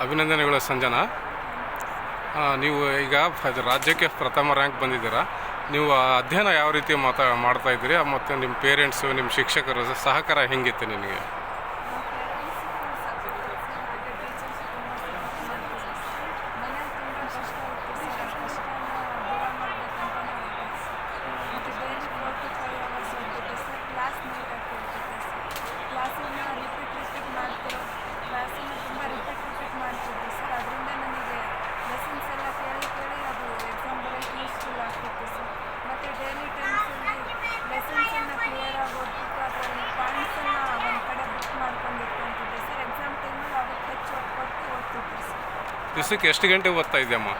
ಅಭಿನಂದನೆಗಳು ಸಂಜನಾ. ನೀವು ಈಗ ರಾಜ್ಯಕ್ಕೆ ಪ್ರಥಮ ರ್ಯಾಂಕ್ ಬಂದಿದ್ದೀರಾ. ನೀವು ಅಧ್ಯಯನ ಯಾವ ರೀತಿ ಮಾಡ್ತಾ ಇದ್ದೀರಿ ಮತ್ತು ನಿಮ್ಮ ಪೇರೆಂಟ್ಸು ನಿಮ್ಮ ಶಿಕ್ಷಕರ ಸಹಕಾರ ಹೆಂಗಿತ್ತು ನಿನಗೆ? ದಿವಸಕ್ಕೆ ಎಷ್ಟು ಗಂಟೆಗೆ ಓದ್ತಾ ಇದೆಯಮ್ಮ?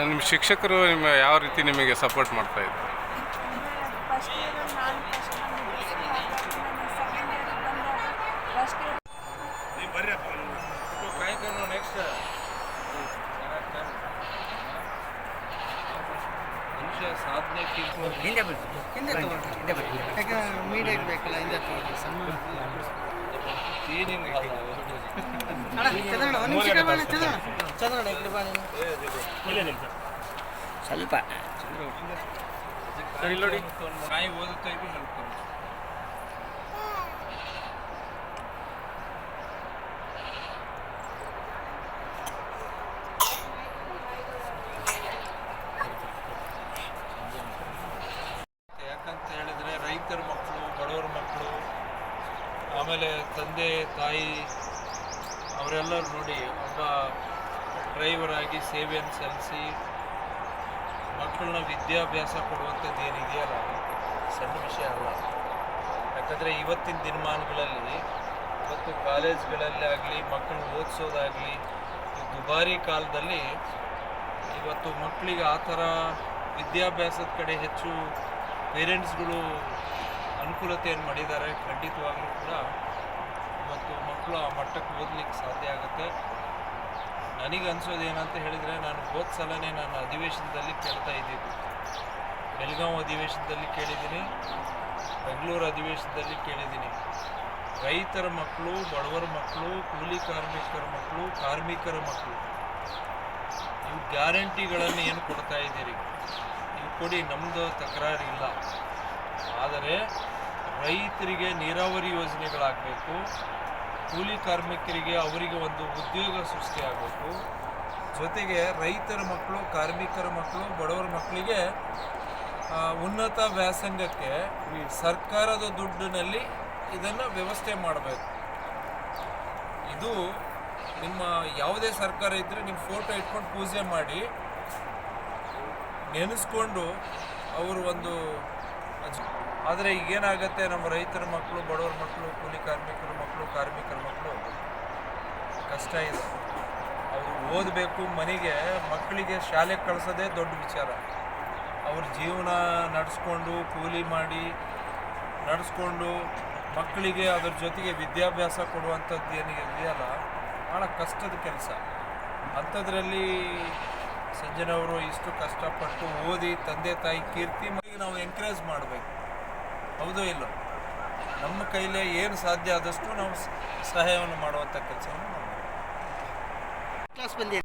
ನಿಮ್ಮ ಶಿಕ್ಷಕರು ಯಾವ ರೀತಿ ನಿಮಗೆ ಸಪೋರ್ಟ್ ಮಾಡ್ತಾ ಇದ್ದಾರೆ? ಸ್ವಲ್ಪ ಸರಿ ನೋಡಿ ನಾಯಿ ಓದುತ್ತಾ ಇದ್ದು ಯಾಕಂತ ಹೇಳಿದ್ರೆ ರೈತರ ಮಕ್ಕಳು, ಬಡವರ ಮಕ್ಕಳು, ಆಮೇಲೆ ತಂದೆ ತಾಯಿ ಅವರೆಲ್ಲರೂ ನೋಡಿ ಒಬ್ಬ ಡ್ರೈವರ್ ಆಗಿ ಸೇವೆಯನ್ನು ಸಲ್ಲಿಸಿ ಮಕ್ಕಳನ್ನ ವಿದ್ಯಾಭ್ಯಾಸ ಕೊಡುವಂಥದ್ದು ಏನಿದೆಯಲ್ಲ ಸಣ್ಣ ವಿಷಯ ಅಲ್ಲ. ಯಾಕಂದರೆ ಇವತ್ತಿನ ದಿನಮಾನಗಳಲ್ಲಿ ಇವತ್ತು ಕಾಲೇಜ್ಗಳಲ್ಲಿ ಆಗಲಿ ಮಕ್ಕಳು ಓದಿಸೋದಾಗಲಿ ದುಬಾರಿ ಕಾಲದಲ್ಲಿ ಇವತ್ತು ಮಕ್ಕಳಿಗೆ ಆ ಥರ ವಿದ್ಯಾಭ್ಯಾಸದ ಕಡೆ ಹೆಚ್ಚು ಪೇರೆಂಟ್ಸ್ಗಳು ಅನುಕೂಲತೆಯನ್ನು ಮಾಡಿದ್ದಾರೆ. ಖಂಡಿತವಾಗಲೂ ಕೂಡ ಇವತ್ತು ಮಕ್ಕಳು ಆ ಮಟ್ಟಕ್ಕೆ ಓದಲಿಕ್ಕೆ ಸಾಧ್ಯ ಆಗುತ್ತೆ. ನನಗೆ ಅನಿಸೋದು ಏನಂತ ಹೇಳಿದರೆ, ನಾನು ಹೋದ ಸಲನೇ ನಾನು ಅಧಿವೇಶನದಲ್ಲಿ ಕೇಳ್ತಾ ಇದ್ದಿದ್ದು, ಬೆಳಗಾವಿ ಅಧಿವೇಶನದಲ್ಲಿ ಕೇಳಿದ್ದೀನಿ, ಬೆಂಗಳೂರು ಅಧಿವೇಶನದಲ್ಲಿ ಕೇಳಿದ್ದೀನಿ. ರೈತರ ಮಕ್ಕಳು, ಬಡವರ ಮಕ್ಕಳು, ಕೂಲಿ ಕಾರ್ಮಿಕರ ಮಕ್ಕಳು, ಕಾರ್ಮಿಕರ ಮಕ್ಕಳು, ನೀವು ಗ್ಯಾರಂಟಿಗಳನ್ನು ಏನು ಕೊಡ್ತಾ ಇದ್ದೀರಿ, ನೀವು ಕೊಡಿ, ನಮ್ಮದು ತಕರಾರಿಲ್ಲ. ಆದರೆ ರೈತರಿಗೆ ನೀರಾವರಿ ಯೋಜನೆಗಳಾಗಬೇಕು, ಕೂಲಿ ಕಾರ್ಮಿಕರಿಗೆ ಅವರಿಗೆ ಒಂದು ಉದ್ಯೋಗ ಸೃಷ್ಟಿಯಾಗಬೇಕು. ಜೊತೆಗೆ ರೈತರ ಮಕ್ಕಳು, ಕಾರ್ಮಿಕರ ಮಕ್ಕಳು, ಬಡವರ ಮಕ್ಕಳಿಗೆ ಉನ್ನತ ವ್ಯಾಸಂಗಕ್ಕೆ ಸರ್ಕಾರದ ದುಡ್ಡಿನಲ್ಲಿ ಇದನ್ನು ವ್ಯವಸ್ಥೆ ಮಾಡಬೇಕು. ಇದು ನಿಮ್ಮ ಯಾವುದೇ ಸರ್ಕಾರ ಇದ್ದರೆ ನಿಮ್ಮ ಫೋಟೋ ಇಟ್ಕೊಂಡು ಪೂಜೆ ಮಾಡಿ ನೆನೆಸ್ಕೊಂಡು ಅವರು ಒಂದು. ಆದರೆ ಈಗೇನಾಗುತ್ತೆ, ನಮ್ಮ ರೈತರ ಮಕ್ಕಳು, ಬಡವರ ಮಕ್ಕಳು, ಕೂಲಿ ಕಾರ್ಮಿಕರ ಮಕ್ಕಳು, ಕಾರ್ಮಿಕರ ಮಕ್ಕಳು ಕಷ್ಟ ಇದೆ. ಅವರು ಓದಬೇಕು, ಮನೆಗೆ ಮಕ್ಕಳಿಗೆ ಶಾಲೆಗೆ ಕಳಿಸೋದೇ ದೊಡ್ಡ ವಿಚಾರ. ಅವ್ರ ಜೀವನ ನಡೆಸ್ಕೊಂಡು ಕೂಲಿ ಮಾಡಿ ನಡೆಸ್ಕೊಂಡು ಮಕ್ಕಳಿಗೆ ಅದರ ಜೊತೆಗೆ ವಿದ್ಯಾಭ್ಯಾಸ ಕೊಡುವಂಥದ್ದು ಏನಿದೆಯಲ್ಲ ಭಾಳ ಕಷ್ಟದ ಕೆಲಸ. ಅಂಥದ್ರಲ್ಲಿ ಸಂಜನವರು ಇಷ್ಟು ಕಷ್ಟಪಟ್ಟು ಓದಿ ತಂದೆ ತಾಯಿ ಕೀರ್ತಿ ಮನೆಗೆ ನಾವು ಎಂಕರೇಜ್ ಮಾಡಬೇಕು. ಹೌದೋ ಇಲ್ಲೋ, ನಮ್ಮ ಕೈಲೇ ಏನು ಸಾಧ್ಯ ಆದಷ್ಟು ನಾವು ಸಹಾಯವನ್ನು ಮಾಡುವಂಥ ಕೆಲಸವನ್ನು ಮಾಡಬೇಕು.